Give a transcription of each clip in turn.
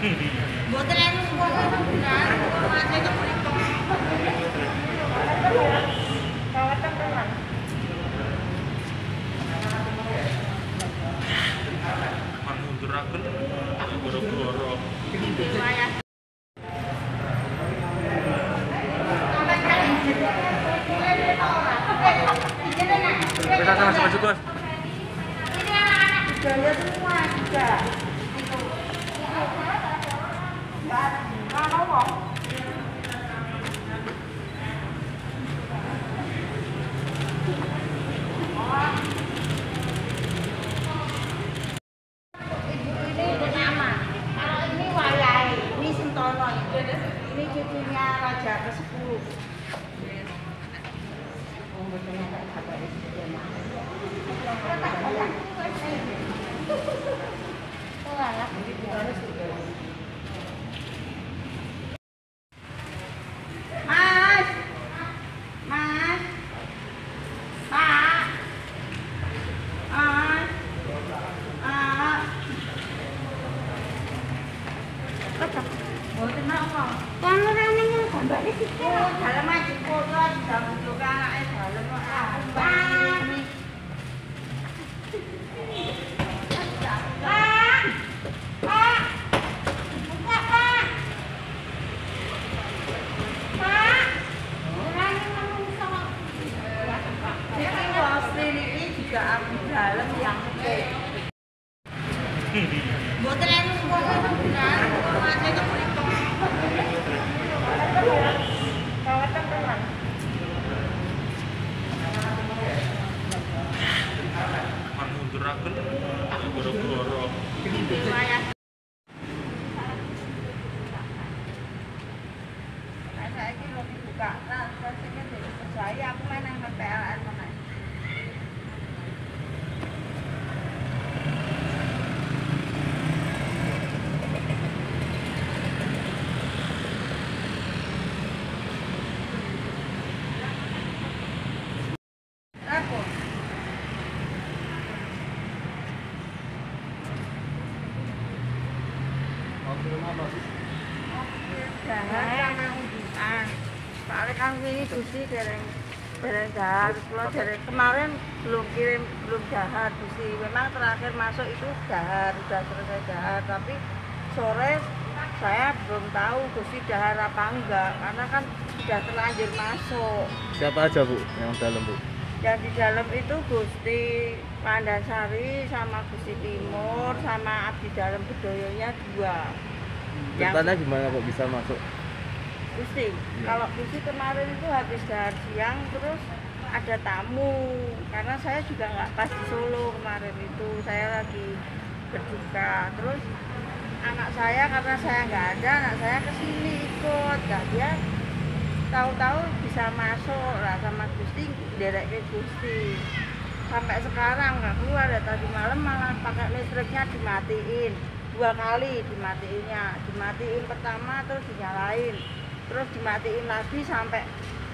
Mboten anu kok benar, masih kepripun. Kawetan tenan. Munduraken goro-goro. Riwayat. Kita sama maju, Bos. Ini anak-anak budaya semua juga. Itu. Enggak ngomong. Ini bernama. Kalau ini Wayai, ini Sentono. Ini cucunya Raja ke-10. Mas, Mas, Pak, Mboten napa. Kamerane yang gambare sithik. Oh, dalem aja foto sudah muncul anake dalem kok. Pak. Pak. Pak. Buka, Pak. Pak. Orane menungso. Iki wasri niki juga abdi dalem yang mboten anu kok benar, masih kepripun. Kawetan tenan. Munduraken goro-goro. Riwayat. Saiki lho dibuka transaksinya dari Persaya, aku main nang PLN meneh. Apa? Dahar sama undian. Soalnya kan ini Gusti dereng dahar. Kalau dari kemarin belum dahar Gusti. Memang terakhir masuk itu dahar, sudah selesai dahar. Tapi sore saya belum tahu Gusti dahar apa enggak, karena kan sudah terlanjur masuk. Siapa aja Bu yang dalam Bu? Yang di dalam itu Gusti Pandansari sama Gusti Timur sama abdi dalam Bedoyonya 2. Ceritanya gimana kok bisa masuk? Gusti, kalau Gusti kemarin itu habis dahar siang terus ada tamu, karena saya juga nggak pas di Solo kemarin itu, saya lagi berduka. Terus anak saya, karena saya nggak ada, anak saya kesini ikut, nah dia tahu-tahu bisa masuk lah sama Gusti, derek ke Gusti. Sampai sekarang nggak keluar, ya tadi malam malah pakai listriknya dimatiin. 2 kali dimatiin pertama terus dinyalain, terus dimatiin lagi sampai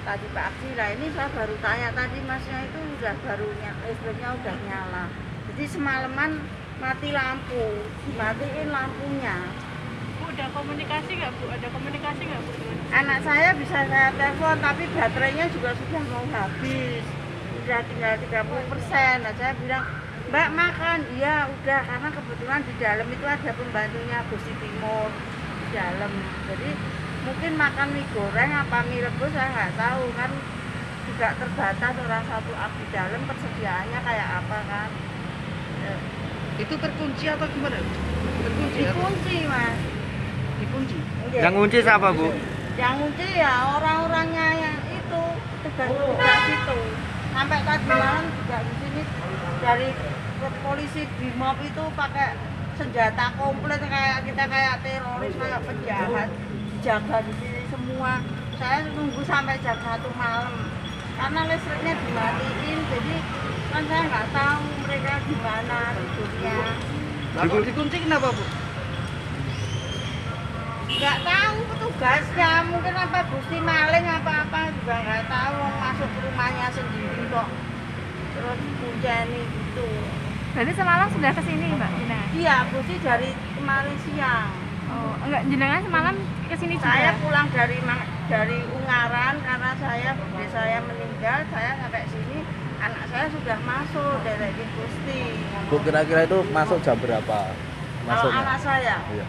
tadi pagi. Lah ini saya baru tanya tadi masnya itu udah barunya listriknya udah nyala, jadi semalaman mati lampu, dimatiin lampunya. Bu, udah komunikasi nggak Bu? Ada komunikasi nggak Bu? Anak saya bisa saya telepon tapi baterainya juga sudah mau habis, udah tinggal 30%. Nah saya bilang, Mbak makan? Iya udah, karena kebetulan di dalam itu ada pembantunya Gusti Timur di dalam. Jadi mungkin makan mie goreng apa mie rebus saya nggak tahu, kan juga terbatas orang satu abdi dalam persediaannya kayak apa kan. Itu terkunci atau gimana? Terkunci ya? Dikunci Mas. Dikunci. Iya. Yang kunci siapa Bu? Yang kunci ya orang-orangnya yang itu tugas itu. Sampai tadi malam juga di sini dari polisi Brimob itu pakai senjata komplit kayak kita kayak teroris, kayak penjahat, dijaga di sini semua. Saya nunggu sampai jam 1 malam karena listriknya dimatiin, jadi kan saya nggak tahu mereka gimana tidurnya. Lalu dikunci kenapa Bu? Nggak tahu petugasnya, mungkin apa Gusti maling apa-apa juga nggak tahu, masuk ke rumahnya sendiri kok terus kunceni gitu. Berarti semalam sudah kesini Mbak Dina? Iya, Gusti dari kemarin siang. Oh, enggak jenengan semalam kesini juga? Saya pulang dari Ungaran karena bude saya meninggal, saya sampai sini anak saya sudah masuk dari Gusti. Bu, kira-kira itu masuk jam berapa? Kalau Masuknya? anak saya Iya.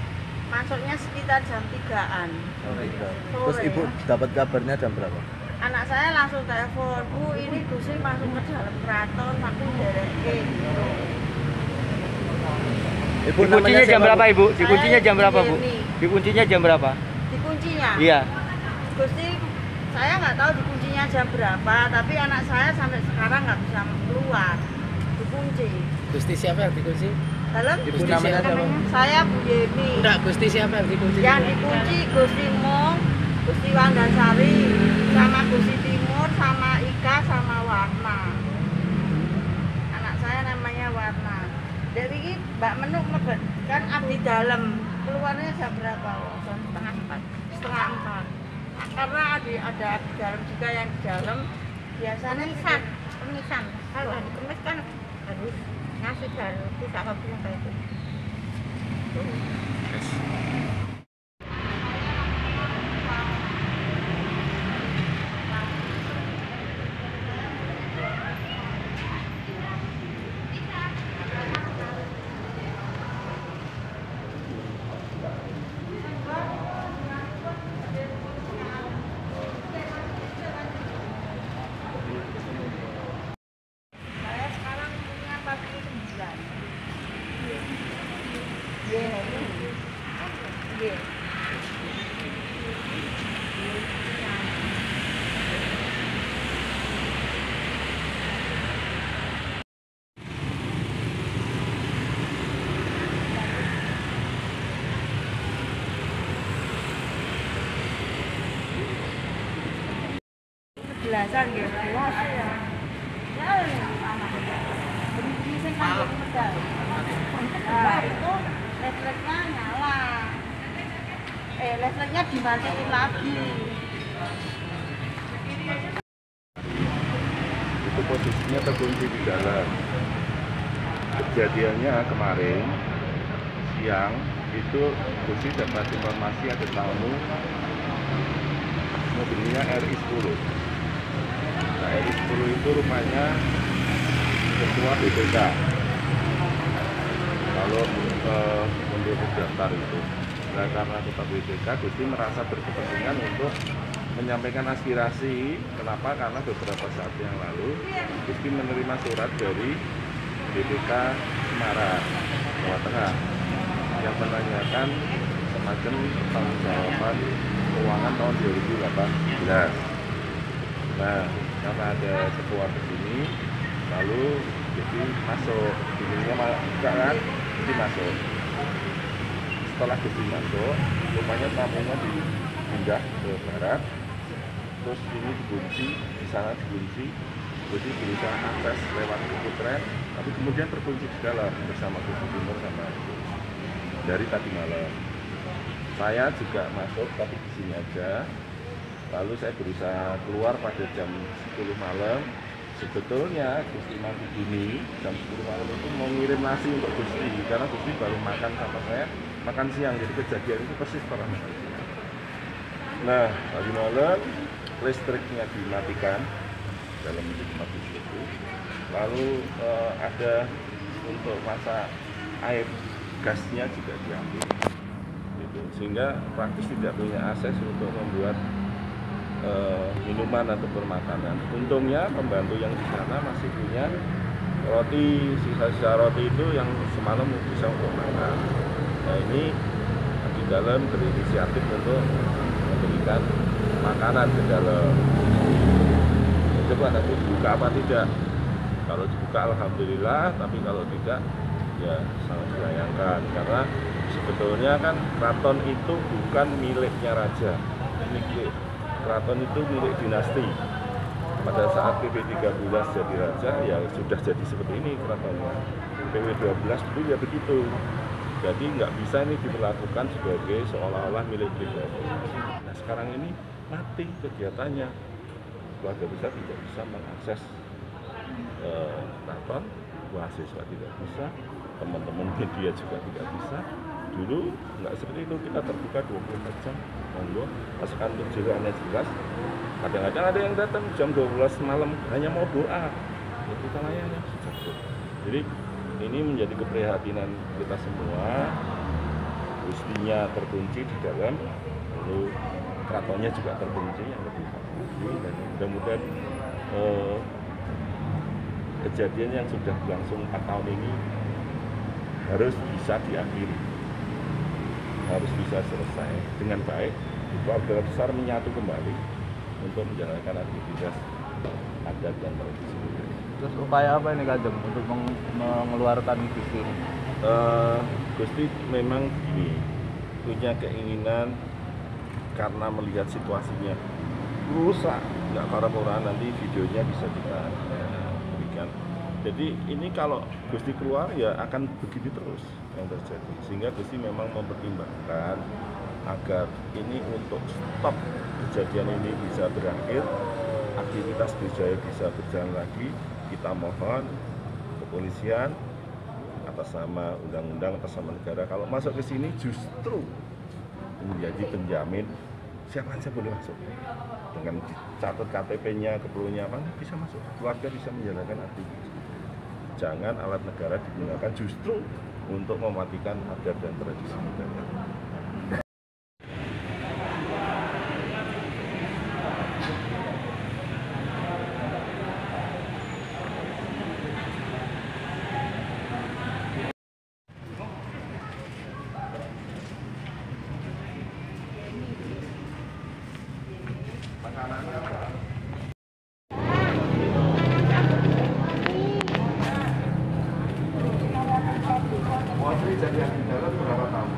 masuknya sekitar jam 3-an. Jam 3. Sore. Terus ibu dapat kabarnya jam berapa? Anak saya langsung telepon, Bu ini Gusti masuk ke dalam keraton, aku dereke. Ibu Dikuncinya jam berapa Ibu? Saya Dikuncinya jam berapa Bu? Yeni. Dikuncinya jam berapa? Dikuncinya? Iya. Gusti, saya nggak tahu dikuncinya jam berapa, tapi anak saya sampai sekarang nggak bisa keluar. Dikunci. Gusti siapa yang dikunci? Dalam Ibu namanya siapa? saya Bu Yeni. Enggak, Gusti siapa yang dikunci? Yang dikunci Gusti Mong, Gusti Wandasari, sama Gusti Timur, sama Ika, sama Warna. Anak saya namanya Warna. Dari Mbak Menuk mebet kan abdi dalam, keluarnya jam berapa? Jam setengah 4. Setengah 4. Karena ada abdi dalam juga yang di dalam. Biasanya pemisan. Kalau hari Kamis kan harus ngasih baru itu sama punya kayak itu. Saya sekarang punya 49. Iya. Iya. Belasan gitu. Nah, itu listriknya nyala. Listriknya dimatiin lagi. Itu posisinya terkunci di dalam. Kejadiannya kemarin siang itu Gusti dapat informasi ada tamu mobilnya RI10. Nah, RI10 itu rumahnya ketua BPK. Kalau untuk daftar itu, nah karena ketua BPK, Gusti merasa berkepentingan untuk menyampaikan aspirasi. Kenapa? Karena beberapa saat yang lalu Gusti menerima surat dari BPK Semarang, Jawa Tengah, yang menanyakan semacam pertanggungjawaban keuangan tahun 2018. Nah, karena ada sebuah ke sini, lalu jadi masuk, pintunya buka kan, jadi masuk. Setelah jadi masuk, rupanya tamunya dipindah ke barat, terus ini dikunci, di sana dikunci, jadi berusaha akses lewat pintu tren, tapi kemudian terkunci di dalam bersama Gusti Timur sama itu. Dari tadi malam, saya juga masuk, tapi di sini aja. Lalu saya berusaha keluar pada jam 10 malam. Sebetulnya Gusti mandi gini jam 10 malam itu mau ngirim nasi untuk Gusti, karena Gusti baru makan sama saya makan siang, jadi kejadian itu persis pernah makan siang. Nah, tadi malam listriknya dimatikan dalam mobil itu. Lalu ada untuk masak air gasnya juga diambil, gitu. Sehingga praktis tidak punya akses untuk membuat minuman ataupun makanan. Untungnya pembantu yang di sana masih punya roti, sisa-sisa roti itu yang semalam bisa untuk makan. Nah, ini di dalam berinisiatif untuk memberikan makanan ke dalam. Coba nanti dibuka apa tidak? Kalau dibuka alhamdulillah, tapi kalau tidak ya sangat disayangkan, karena sebetulnya kan keraton itu bukan miliknya raja, milik keraton itu milik dinasti. Pada saat PP 13 jadi raja, ya sudah jadi seperti ini keratonnya. PP 12 dulu ya begitu. Jadi nggak bisa ini diperlakukan sebagai seolah-olah milik pribadi. Nah, sekarang ini mati kegiatannya. Keluarga besar tidak bisa mengakses keraton, mahasiswa tidak bisa, teman-teman media juga tidak bisa. Dulu nggak seperti itu, kita terbuka 24 jam, monggo, masukan tujuannya jelas. Kadang-kadang ada yang datang jam 12 malam hanya mau doa, ya kita layani. Jadi ini menjadi keprihatinan kita semua. Gustinya terkunci di dalam, lalu keratonnya juga terkunci yang lebih pasti, dan mudah-mudahan kejadian yang sudah berlangsung 4 tahun ini harus bisa diakhiri, harus bisa selesai dengan baik. Keluarga besar menyatu kembali untuk menjalankan aktivitas adat dan tradisi. Terus upaya apa ini Kanjeng untuk mengeluarkan Gusti ini? Gusti memang gini, punya keinginan karena melihat situasinya rusak, nggak parah-parah, nanti videonya bisa kita berikan. Jadi ini kalau Gusti keluar ya akan begini terus yang terjadi, sehingga Gusti memang mempertimbangkan agar ini untuk stop kejadian ini bisa berakhir, aktivitas budaya bisa berjalan lagi. Kita mohon kepolisian atas nama undang-undang, atas nama negara, kalau masuk ke sini justru menjadi penjamin siapa saja boleh masuk, dengan catat KTP-nya, keperluannya apa, bisa masuk, keluarga bisa menjalankan aktivitas. Jangan alat negara digunakan justru untuk mematikan adat dan tradisi negara. Mohon jadi di dalam berapa tahun?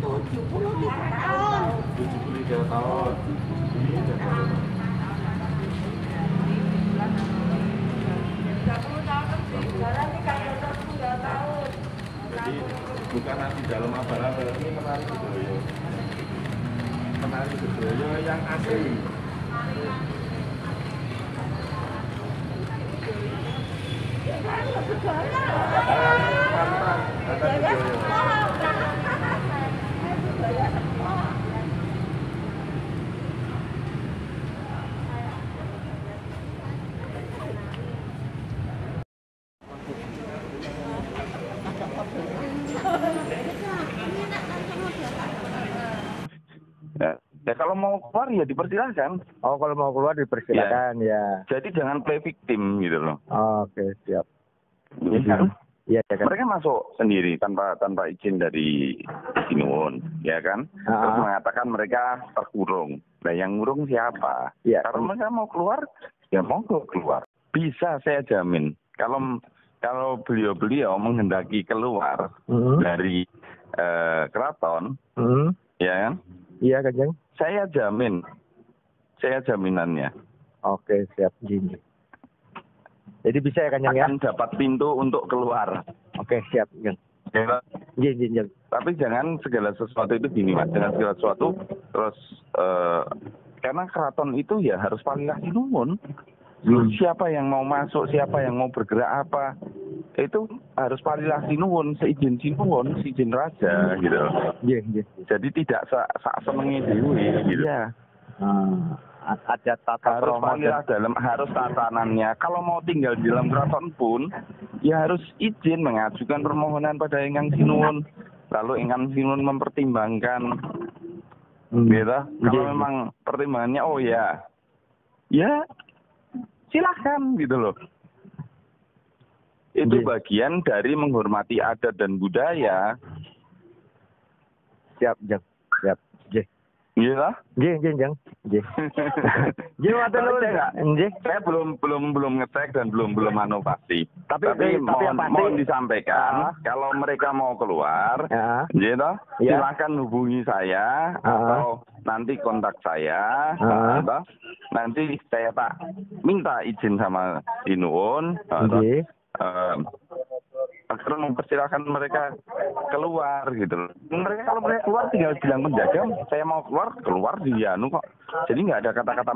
73 tahun. 73 tahun. Ini jadi 30 tahun sejarah nih kalau 30 tahun. Jadi bukan di dalam abal-abal, ini menari budaya. Menari budaya yang asli. Ya kalau mau keluar ya dipersilahkan. Oh, kalau mau keluar dipersilakan ya. Jadi jangan play victim gitu loh. Oke, siap. Iya kan? Iya kan. Mereka masuk sendiri tanpa izin dari Sinuwun, ya kan? Terus mengatakan mereka terkurung. Nah, yang ngurung siapa? Iya. Kalau mereka mau keluar, ya monggo keluar. Bisa saya jamin. Kalau beliau menghendaki keluar dari keraton, ya kan? Iya, Kanjeng. Saya jaminannya. Oke, siap. Jadi bisa ya, Kanjeng ya? Akan dapat pintu untuk keluar. Oke, siap, Kanjeng. Jeng. Tapi jangan segala sesuatu itu gini, Mas. Jangan segala sesuatu terus karena keraton itu ya harus palilah sinuwun. Siapa yang mau masuk, siapa yang mau bergerak apa, itu harus palilah sinuwun, seizin sinuwun, seizin raja gitu. Jadi tidak sak senenge dewe gitu. Iya. Ada tata harus palilah dalam, harus tatanannya. Kalau mau tinggal di dalam keraton pun ya harus izin, mengajukan permohonan pada Ingkang Sinuwun. Lalu Ingkang Sinuwun mempertimbangkan. Gitu. Kalau memang pertimbangannya oh ya silahkan gitu loh. Itu bagian dari menghormati adat dan budaya. Siap. Iya. Jeng. Saya belum ngecek dan belum pasti. Tapi mohon disampaikan kalau mereka mau keluar, gitu, silakan hubungi saya atau nanti kontak saya, atau nanti saya minta izin sama Sinuwun, agar mempersilahkan mereka keluar gitu. Mereka kalau mereka keluar tinggal bilang penjaga, saya mau keluar di kok. Jadi nggak ada kata-kata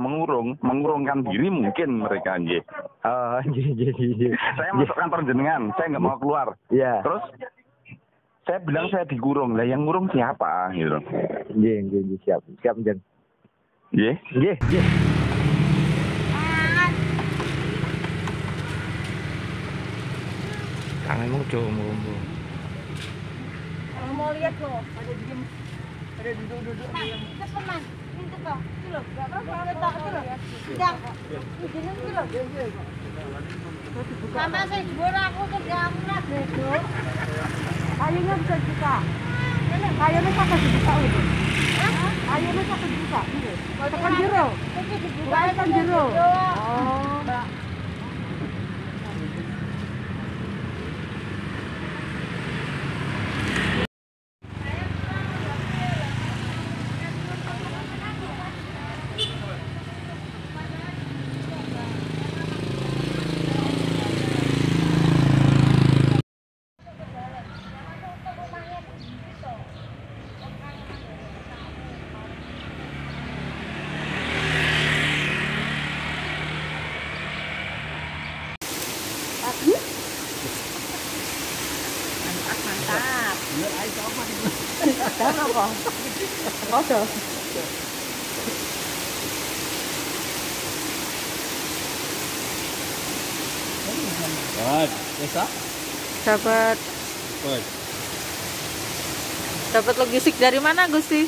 mengurungkan diri mungkin mereka nggih. Saya masuk kantor jenengan, saya nggak mau keluar. Iya. Terus Saya bilang saya dikurung, lah yang ngurung siapa gitu. Nggih, siap. Siap, Jen. Nggih. Nggih. Tanganmu jomblo. Kalau mau lihat loh, pada diem, pada duduk-duduk diem. Teman, itu toh, itu loh, nggak apa-apa, itu toh, itu loh, sedang, izinin itu loh. Mama saya jual aku ke gambar bedo. Kayunya bisa dibuka. Kayunya sampai dibuka itu. Kayunya sampai dibuka. Tekan jero. Buka tekan jero. Oh. Mantap. Mantap apa? Kodo. Dapat. Dapat logistik dari mana, Gusti?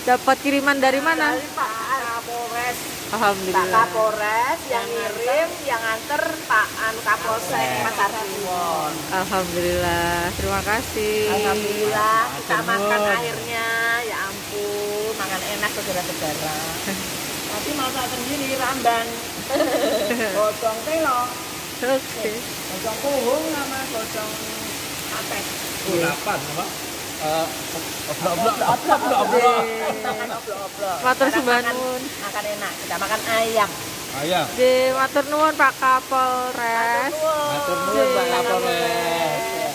Dapat kiriman dari mana? Dari Pak Kapolres. Pak Alhamdulillah. Kapolres yang ngirim, yang nganter Pak Kapolsek Pasar Kliwon. Alhamdulillah. Terima kasih. Alhamdulillah kita makan airnya, ya ampun, makan enak saudara-saudara. Nanti masak sendiri ramban. Gocong telo, Oke. gocong puhung sama gocong apek. Oblok-oblok. Matur sumbah nuwun. Makan enak, kita makan ayam. Di matur nuwun Pak Kapolres. Matur nuwun, Pak Kapolres.